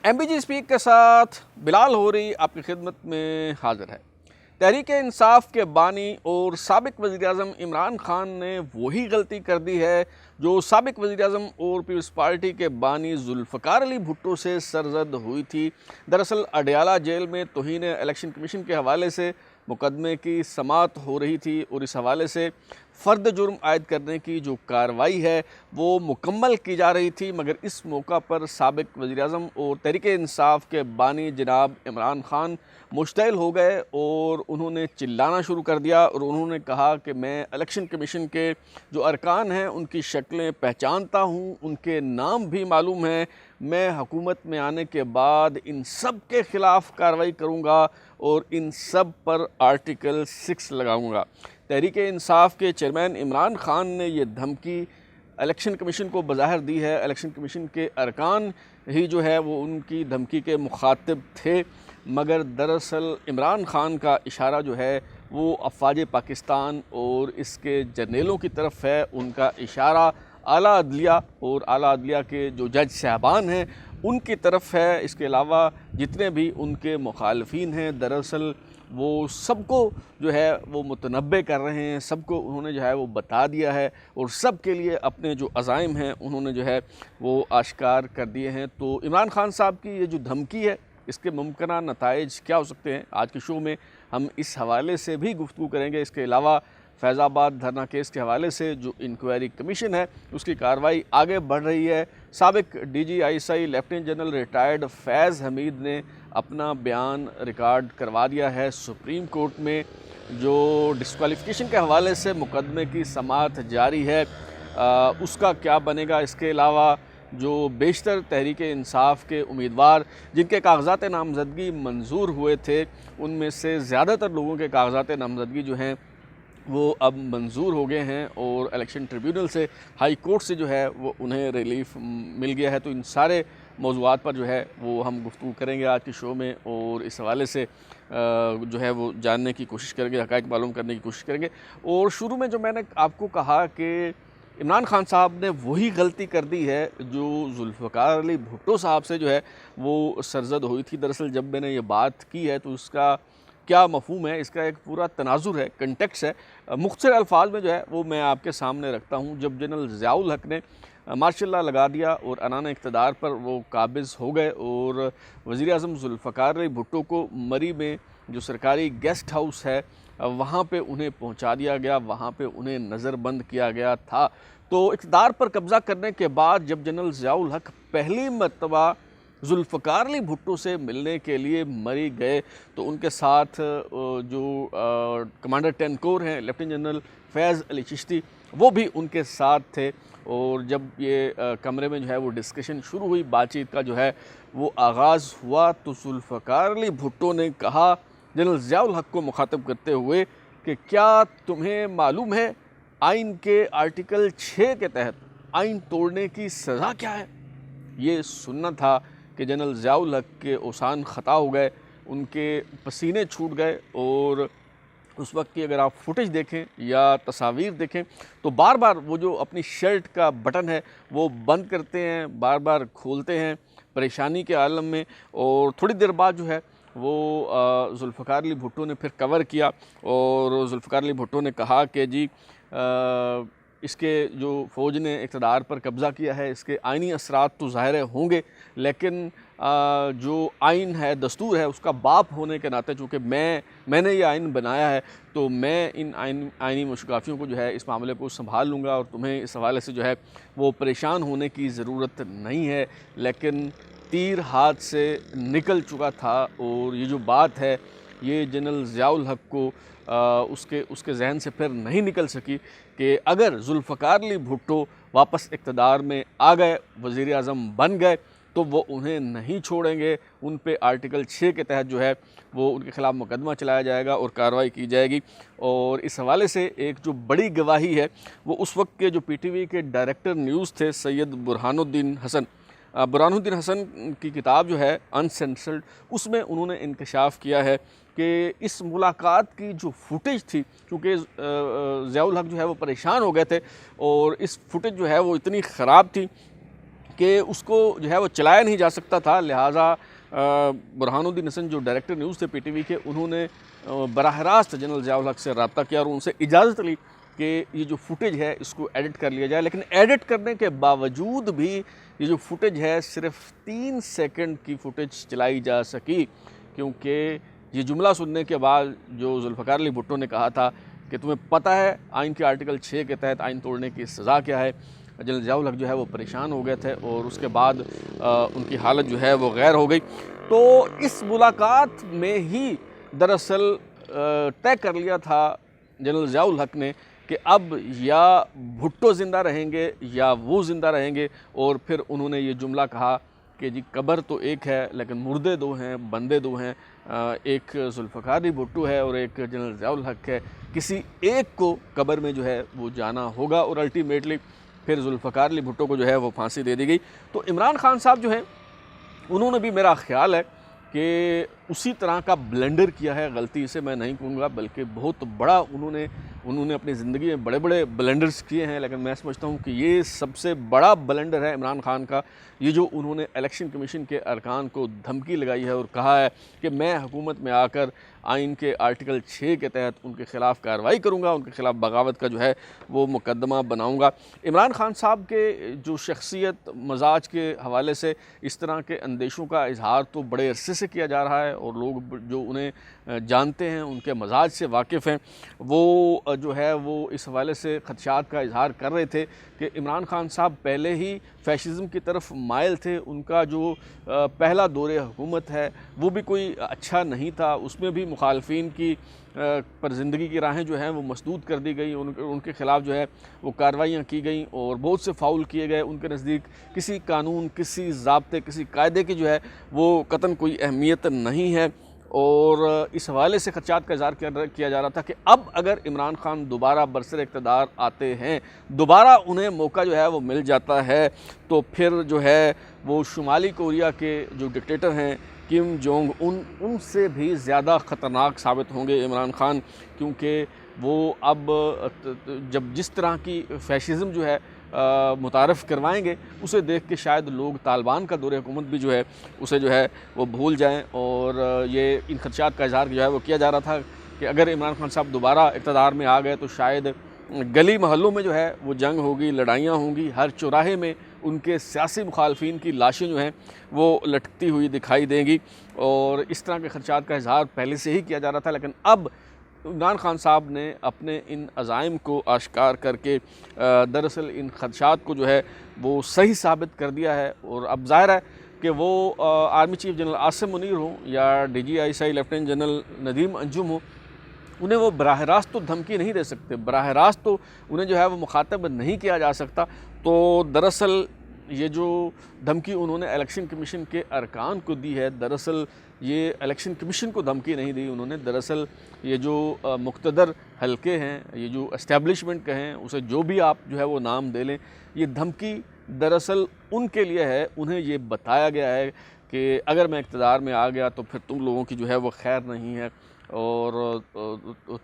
MBG speak के साथ बिलाल होरी आपकी खिदमत में हाजिर है। तहरीक इंसाफ के बानी और साबिक वज़ीर-ए-आज़म इमरान खान ने वही गलती कर दी है जो साबिक वज़ीर-ए-आज़म और पीपल्स पार्टी के बानी जुल्फ़िकार अली भुट्टो से सरजद हुई थी। दरअसल अडयाला जेल में तौहीन इलेक्शन कमीशन के हवाले से मुकदमे की समाअत हो रही थी और इस हवाले से फ़र्द जुर्म आयद करने की जो कार्रवाई है वो मुकम्मल की जा रही थी, मगर इस मौका पर साबिक वज़ीर-ए-आज़म और तहरीक इंसाफ के बानी जनाब इमरान खान मुश्तइल हो गए और उन्होंने चिल्लाना शुरू कर दिया और उन्होंने कहा कि मैं इलेक्शन कमीशन के जो अरकान हैं उनकी शक्लें पहचानता हूँ, उनके नाम भी मालूम हैं। मैं हुकूमत में आने के बाद इन सब के ख़िलाफ़ कार्रवाई करूँगा और इन सब पर आर्टिकल 6 लगाऊँगा। तहरीक इंसाफ के चेयरमैन इमरान खान ने ये धमकी इलेक्शन कमीशन को बज़ाहिर दी है। इलेक्शन कमीशन के अरकान ही जो है वो उनकी धमकी के मुखातिब थे, मगर दरअसल इमरान खान का इशारा जो है वो अफ़वाज पाकिस्तान और इसके जर्नेलों की तरफ है। उनका इशारा आला अदलिया और आला अदलिया के जो जज साहबान हैं उनकी तरफ है। इसके अलावा जितने भी उनके मुखालफीन हैं दरअसल वो सबको जो है वो मुतनब्बे कर रहे हैं, सबको उन्होंने जो है वो बता दिया है और सब के लिए अपने जो अज़ाइम हैं उन्होंने जो है वो आश्कार कर दिए हैं। तो इमरान खान साहब की ये जो धमकी है इसके मुमकिन नताइज क्या हो सकते हैं, आज के शो में हम इस हवाले से भी गुफ्तगू करेंगे। इसके अलावा फैज़ाबाद धरना केस के हवाले से जो इंक्वायरी कमीशन है उसकी कार्रवाई आगे बढ़ रही है। साबिक DGI लेफ्टिनेंट जनरल रिटायर्ड फैज़ हमीद ने अपना बयान रिकॉर्ड करवा दिया है सुप्रीम कोर्ट में। जो डिस्क्वालिफिकेशन के हवाले से मुकदमे की समाअत जारी है उसका क्या बनेगा। इसके अलावा जो बेशतर तहरीक इंसाफ के उम्मीदवार जिनके कागजात नामज़दगी मंजूर हुए थे उनमें से ज़्यादातर लोगों के कागजात नामज़दगी जो हैं वो अब मंजूर हो गए हैं और इलेक्शन ट्रिब्यूनल से, हाई कोर्ट से जो है वो उन्हें रिलीफ मिल गया है। तो इन सारे मौज़ूआत पर जो है वो हम गुफ्तगू करेंगे आज के शो में और इस हवाले से जो है वो जानने की कोशिश करेंगे, हक़ाइक़ मालूम करने की कोशिश करेंगे। और शुरू में जो मैंने आपको कहा कि इमरान खान साहब ने वही गलती कर दी है जो जुल्फ़िकार अली भुट्टो साहब से जो है वो सरजद हुई थी। दरअसल जब मैंने ये बात की है तो उसका क्या मफ़हूम है, इसका एक पूरा तनाजुर है, कंटेक्स्ट है, मुख्तसर अल्फाज में जो है वो मैं आपके सामने रखता हूँ। जब जनरल ज़ियाउल हक ने मार्शल लॉ लगा दिया और अनान इक़्तिदार पर वो काबिज़ हो गए और वज़ीर-ए-आज़म जुल्फ़िकार अली भुट्टो को मरी में जो सरकारी गेस्ट हाउस है वहाँ पे उन्हें पहुँचा दिया गया, वहाँ पे उन्हें नज़रबंद किया गया था। तो इक़्तिदार पर कब्ज़ा करने के बाद जब जनरल ज़ियाउल हक पहली मरतबा जुल्फ़िकार अली भुट्टो से मिलने के लिए मरी गए तो उनके साथ जो कमांडर 10 कोर हैं लेफ्टिनेंट जनरल फैज़ अली चिश्ती वो भी उनके साथ थे। और जब ये कमरे में जो है वो डिस्कशन शुरू हुई, बातचीत का जो है वो आगाज़ हुआ तो जुल्फ़िकार अली भुट्टो ने कहा जनरल ज़ियाउल हक को मुखातब करते हुए कि क्या तुम्हें मालूम है आइन के आर्टिकल 6 के तहत आइन तोड़ने की सज़ा क्या है। ये सुनना था कि जनरल ज़ियाउल हक के औसान ख़ता हो गए, उनके पसीने छूट गए और उस वक्त की अगर आप फुटेज देखें या तस्वीर देखें तो बार बार वो जो अपनी शर्ट का बटन है वो बंद करते हैं, बार बार खोलते हैं परेशानी के आलम में। और थोड़ी देर बाद जो है वो जुल्फ़िकार अली भुट्टो ने फिर कवर किया और जुल्फ़िकार अली भुट्टो ने कहा कि जी इसके जो फ़ौज ने इक़्तिदार पर कब्ज़ा किया है इसके आइनी असरात तो ज़ाहिर होंगे, लेकिन जो आइन है, दस्तूर है, उसका बाप होने के नाते चूँकि मैंने ये आइन बनाया है तो मैं इन आइनी मुशकाफ़ियों को जो है इस मामले को संभाल लूँगा और तुम्हें इस हवाले से जो है वो परेशान होने की ज़रूरत नहीं है। लेकिन तीर हाथ से निकल चुका था और ये जो बात है ये जनरल ज़ियाउल हक को उसके जहन से फिर नहीं निकल सकी कि अगर जुल्फ़िकार अली भुट्टो वापस इक़्तिदार में आ गए, वज़ीर-ए-आज़म बन गए तो वो उन्हें नहीं छोड़ेंगे। उन पे आर्टिकल 6 के तहत जो है वो उनके ख़िलाफ़ मुकदमा चलाया जाएगा और कार्रवाई की जाएगी। और इस हवाले से एक जो बड़ी गवाही है वो उस वक्त के जो PTV के डायरेक्टर न्यूज़ थे सैयद बुरहानुद्दीन हसन की किताब जो है अनसेंसर्ड, उसमें उन्होंने इंकशाफ किया है कि इस मुलाकात की जो फुटेज थी, क्योंकि ज़ियाउल हक जो है वो परेशान हो गए थे और इस फुटेज जो है वो इतनी ख़राब थी कि उसको जो है वो चलाया नहीं जा सकता था, लिहाजा बुरहानुद्दीन हसन जो डायरेक्टर न्यूज़ थे पीटीवी के, उन्होंने बराह रास्त जनरल ज़िया उल हक से रब्ता किया और उनसे इजाज़त ली कि ये जो फुटेज है इसको एडिट कर लिया जाए। लेकिन एडिट करने के बावजूद भी ये जो फुटेज है सिर्फ 3 सेकंड की फुटेज चलाई जा सकी, क्योंकि ये जुमला सुनने के बाद जो जुल्फ़िकार अली भुट्टो ने कहा था कि तुम्हें पता है आइन के आर्टिकल 6 के तहत आइन तोड़ने की सज़ा क्या है, जनरल ज़िया उल हक जो है वो परेशान हो गए थे और उसके बाद उनकी हालत जो है वो गैर हो गई। तो इस मुलाकात में ही दरअसल तय कर लिया था जनरल ज़िया उल हक ने कि अब या भुट्टो ज़िंदा रहेंगे या वो ज़िंदा रहेंगे, और फिर उन्होंने ये जुमला कहा कि जी कब्र तो एक है लेकिन मुर्दे दो हैं, बंदे दो हैं, एक जुल्फ़िकार अली भुट्टो है और एक जनरल ज़िया उल हक है, किसी एक को कब्र में जो है वो जाना होगा। और अल्टीमेटली फिर जुल्फ़िकार अली भुट्टो को जो है वो फांसी दे दी गई। तो इमरान खान साहब जो हैं उन्होंने भी, मेरा ख्याल है कि उसी तरह का ब्लेंडर किया है, गलती से मैं नहीं कहूँगा बल्कि बहुत बड़ा उन्होंने अपनी ज़िंदगी में बड़े बड़े ब्लेंडर्स किए हैं, लेकिन मैं समझता हूँ कि ये सबसे बड़ा ब्लेंडर है इमरान खान का, ये जो उन्होंने इलेक्शन कमीशन के अरकान को धमकी लगाई है और कहा है कि मैं हुकूमत में आकर आइन के आर्टिकल 6 के तहत उनके ख़िलाफ़ कार्रवाई करूँगा, उनके ख़िलाफ़ बगावत का जो है वो मुकदमा बनाऊँगा। इमरान खान साहब के जो शख्सियत मजाज के हवाले से इस तरह के अंदेशों का इजहार तो बड़े अरसे से किया जा रहा है और लोग जो उन्हें जानते हैं, उनके मजाज से वाकिफ़ हैं, वो जो है वो इस हवाले से ख़दशात का इजहार कर रहे थे कि इमरान खान साहब पहले ही फ़ैशिज़म की तरफ माइल थे। उनका जो पहला दौरे हुकूमत है वो भी कोई अच्छा नहीं था, उसमें भी मुखालफिन की पर ज़िंदगी की राहें जो हैं वो मसदूद कर दी गई, उनके ख़िलाफ़ जो है वो कार्रवाइयाँ की गई और बहुत से फाउल किए गए। उनके नज़दीक किसी कानून, किसी ज़ाब्ते, किसी कायदे की जो है वो कतन कोई अहमियत नहीं है, और इस हवाले से खदशात का इज़हार किया जा रहा था कि अब अगर इमरान खान दोबारा बरसर इक़्तिदार आते हैं, दोबारा उन्हें मौका जो है वो मिल जाता है, तो फिर जो है वो शुमाली कोरिया के जो डिक्टेटर हैं किम जोंग उनसे भी ज़्यादा ख़तरनाक साबित होंगे इमरान खान, क्योंकि वो अब जब जिस तरह की फ़ैशिज़म जो है मुतारफ़ करवाएंगे, उसे देख के शायद लोग तालिबान का दौरे हुकूमत भी जो है उसे जो है वो भूल जाएं। और ये इन खदशात का इज़हार जो है वो किया जा रहा था कि अगर इमरान खान साहब दोबारा इक़्तिदार में आ गए तो शायद गली मोहल्लों में जो है वो जंग होगी, लड़ाइयाँ होंगी, हर चौराहे में उनके सियासी मुखालफिन की लाशें जो हैं वो लटकती हुई दिखाई देंगी। और इस तरह के खदशात का इज़हार पहले से ही किया जा रहा था, लेकिन अब इमरान खान साहब ने अपने इन अज़ाइम को आश्कार करके दरअसल इन खदशात को जो है वो सही साबित कर दिया है। और अब ज़ाहिर है कि वो army chief general Asim Munir हों या DGISI lieutenant general Nadeem Anjum हो, उन्हें वो बराह रास्त तो धमकी नहीं दे सकते, बराह रास्त तो उन्हें जो है वो मुखातब नहीं किया जा सकता। तो दरअसल ये जो धमकी उन्होंने इलेक्शन कमीशन के अरकान को दी है, दरअसल ये इलेक्शन कमीशन को धमकी नहीं दी उन्होंने, दरअसल ये जो मुक़्तदर हलके हैं, ये जो एस्टेब्लिशमेंट कहें, उसे जो भी आप जो है वो नाम दे लें, ये धमकी दरअसल उनके लिए है। उन्हें ये बताया गया है कि अगर मैं इक़्तिदार में आ गया तो फिर तुम लोगों की जो है वो खैर नहीं है और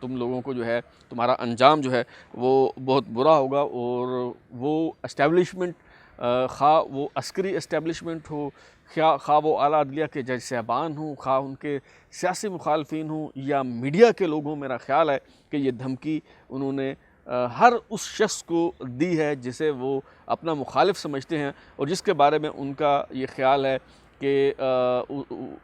तुम लोगों को जो है तुम्हारा अंजाम जो है वो बहुत बुरा होगा। और वो एस्टेब्लिशमेंट खा वो अस्करी एस्टेब्लिशमेंट हो, खा वो आला अदलिया के जज साहबान हों, खा उनके सियासी मुखालफिन हों या मीडिया के लोग हों, मेरा ख़्याल है कि ये धमकी उन्होंने हर उस शख्स को दी है जिसे वो अपना मुखालिफ समझते हैं और जिसके बारे में उनका ये ख़्याल है कि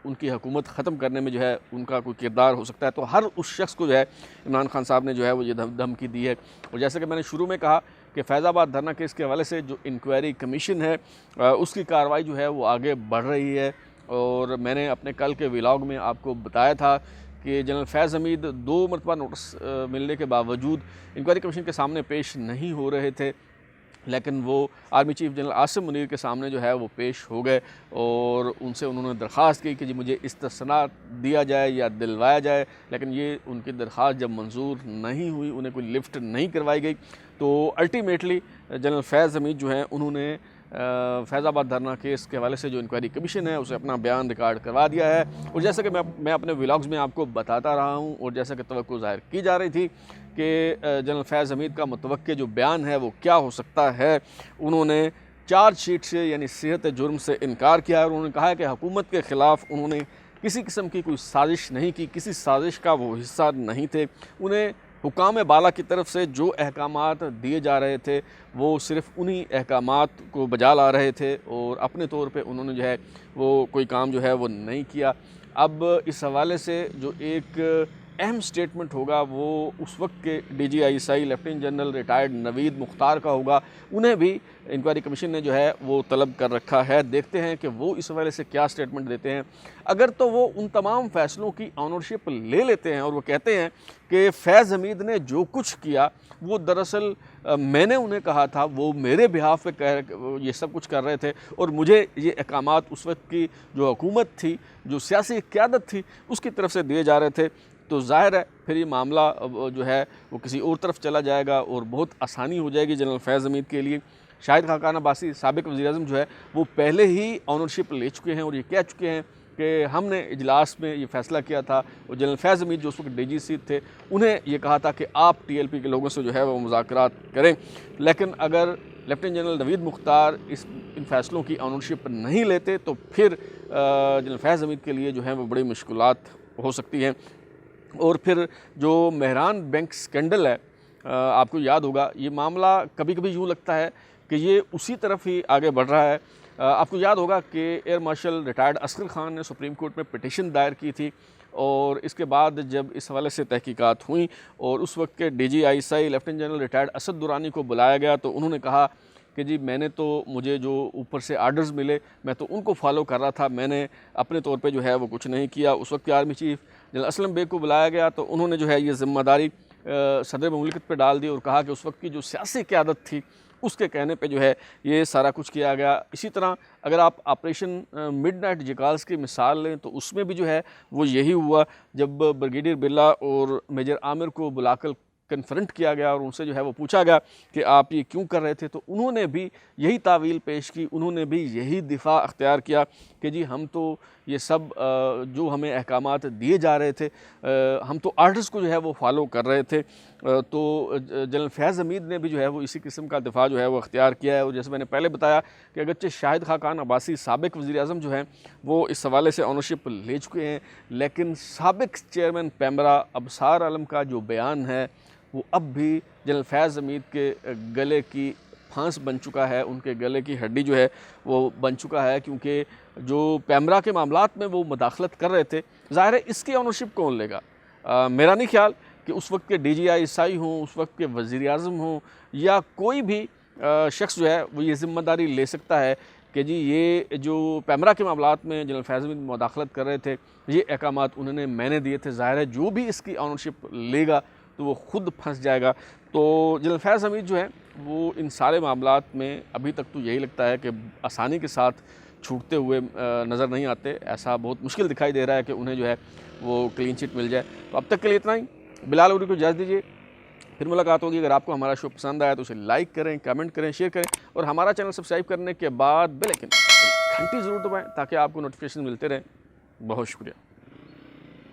उनकी हुकूमत ख़त्म करने में जो है उनका कोई किरदार हो सकता है। तो हर उस शख्स को जो है इमरान खान साहब ने जो है वो ये धमकी दी है। और जैसे कि मैंने शुरू में कहा कि फैज़ाबाद धरना केस के हवाले से जो इंक्वायरी कमीशन है उसकी कार्रवाई जो है वो आगे बढ़ रही है। और मैंने अपने कल के व्लॉग में आपको बताया था कि जनरल फैज़ हमीद 2 मरतबा नोटिस मिलने के बावजूद इंक्वायरी कमीशन के सामने पेश नहीं हो रहे थे, लेकिन वो army chief general Asim Munir के सामने जो है वो पेश हो गए और उनसे उन्होंने दरख्वास्त की कि जी मुझे इस्तिस्ना दिया जाए या दिलवाया जाए। लेकिन ये उनकी दरख्वास्त जब मंजूर नहीं हुई, उन्हें कोई लिफ्ट नहीं करवाई गई, तो अल्टीमेटली जनरल फैज़ हमीद जो हैं उन्होंने फैज़ाबाद धरना केस के हवाले से जो इंक्वायरी कमीशन है उसे अपना बयान रिकॉर्ड करवा दिया है। और जैसे कि मैं अपने व्लॉग्स में आपको बताता रहा हूँ और जैसे कि तवक्को ज़ाहिर की जा रही थी कि जनरल फैज़ हमीद का मुतवक्के जो बयान है वो क्या हो सकता है, उन्होंने चार्जशीट से यानी सिहत जुर्म से इनकार किया है और उन्होंने कहा है कि हुकूमत के ख़िलाफ़ उन्होंने किसी किस्म की कोई साजिश नहीं की, किसी साजिश का वो हिस्सा नहीं थे। उन्हें हुकाम बाला की तरफ से जो अहकामात दिए जा रहे थे वो सिर्फ़ उन्हीं अहकामात को बजा ला रहे थे और अपने तौर पे उन्होंने जो है वो कोई काम जो है वो नहीं किया। अब इस हवाले से जो एक अहम स्टेटमेंट होगा वो उस वक्त के DGI lieutenant general retired Naveed Mukhtar का होगा। उन्हें भी इंक्वायरी कमीशन ने जो है वो तलब कर रखा है। देखते हैं कि वो इस हवाले से क्या स्टेटमेंट देते हैं। अगर तो वो उन तमाम फ़ैसलों की ऑनरशिप ले लेते हैं और वो कहते हैं कि फैज़ हमीद ने जो कुछ किया वो दरअसल मैंने उन्हें कहा था, वो मेरे बिहाफ पे ये सब कुछ कर रहे थे और मुझे ये अहकामात उस वक्त की जो हुकूमत थी, जो सियासी क़यादत थी, उसकी तरफ से दिए जा रहे थे, तो ज़ाहिर है फिर ये मामला जो है वो किसी और तरफ चला जाएगा और बहुत आसानी हो जाएगी जनरल फैज़ हमीद के लिए। शाहिद खाकान अब्बासी साबिक़ वज़ीर-ए-आज़म जो है वो पहले ही ऑनरशिप ले चुके हैं और ये कह चुके हैं कि हमने इजलास में ये फ़ैसला किया था और जनरल फैज़ हमीद जो उस वक्त DGC थे उन्हें ये कहा था कि आप TLP के लोगों से जो है वो मुज़ाकरात करें। लेकिन अगर लेफ्टिनेंट जनरल नवीद मुख्तार इन फ़ैसलों की ऑनरशिप नहीं लेते तो फिर जनरल फैज़ हमीद के लिए जो है वो बड़ी मुश्किलात हो सकती हैं। और फिर जो मेहरान बैंक स्कैंडल है, आपको याद होगा ये मामला कभी कभी यूँ लगता है कि ये उसी तरफ ही आगे बढ़ रहा है। आपको याद होगा कि air marshal retired Asghar Khan ने सुप्रीम कोर्ट में पिटीशन दायर की थी और इसके बाद जब इस हवाले से तहकीकात हुई और उस वक्त के DGI lieutenant general retired Asad Durrani को बुलाया गया तो उन्होंने कहा कि जी मुझे जो ऊपर से आर्डर्स मिले मैं तो उनको फॉलो कर रहा था, मैंने अपने तौर पे जो है वो कुछ नहीं किया। उस वक्त के army chief general Aslam Beg को बुलाया गया तो उन्होंने जो है ये ज़िम्मेदारी सदर मुमलिकत पे डाल दी और कहा कि उस वक्त की जो सियासी क़यादत थी उसके कहने पे जो है ये सारा कुछ किया गया। इसी तरह अगर आप ऑपरेशन मिडनाइट जिकाल्स की मिसाल लें तो उसमें भी जो है वो यही हुआ। जब ब्रिगेडियर बिरला और मेजर आमिर को बुलाकर कन्फ्रंट किया गया और उनसे जो है वो पूछा गया कि आप ये क्यों कर रहे थे, तो उन्होंने भी यही तावील पेश की, उन्होंने भी यही दिफा अख्तियार किया कि जी हम तो ये सब जो हमें अहकामात दिए जा रहे थे, हम तो आर्डर्स को जो है वो फॉलो कर रहे थे। तो जनरल फैज़ हमीद ने भी जो है वो इसी किस्म का दिफा जो है वो अख्तियार किया है। और जैसे मैंने पहले बताया कि अगरचे शाहिद खाकान अब्बासी साबिक़ वज़ीर-ए-आज़म जो हैं वो इस हवाले से ऑनरशिप ले चुके हैं, लेकिन साबिक़ चेयरमैन पैमरा अबसार आलम का जो बयान है वो अब भी जनरल फैज़ हमीद के गले की फांस बन चुका है, उनके गले की हड्डी जो है वो बन चुका है, क्योंकि जो पैमरा के मामलात में वो मुदाखलत कर रहे थे, ज़ाहिर है इसकी ऑनरशिप कौन लेगा। मेरा नहीं ख्याल कि उस वक्त के DGI हों, उस वक्त के वज़ीर-ए-आज़म हों या कोई भी शख्स जो है वो ये ज़िम्मेदारी ले सकता है कि जी ये जो पैमरा के मामलात में जनरल फैज़ हमीद मुदाखलत कर रहे थे, ये अहकामात उन्होंने मैंने दिए थे। ज़ाहिर है जो भी इसकी ऑनरशिप लेगा तो वो ख़ुद फंस जाएगा। तो जनरल फैज़ हमीद जो है वो इन सारे मामलात में अभी तक तो यही लगता है कि आसानी के साथ छूटते हुए नज़र नहीं आते। ऐसा बहुत मुश्किल दिखाई दे रहा है कि उन्हें जो है वो क्लीन चिट मिल जाए। तो अब तक के लिए इतना ही। बिलाल लौरी को इजाज़त दीजिए, फिर मुलाकात होगी। अगर आपको हमारा शो पसंद आया तो उसे लाइक करें, कमेंट करें, शेयर करें और हमारा चैनल सब्सक्राइब करने के बाद बेल आइकन घंटी ज़रूर दबाएँ ताकि आपको नोटिफिकेशन मिलते रहें। बहुत शुक्रिया।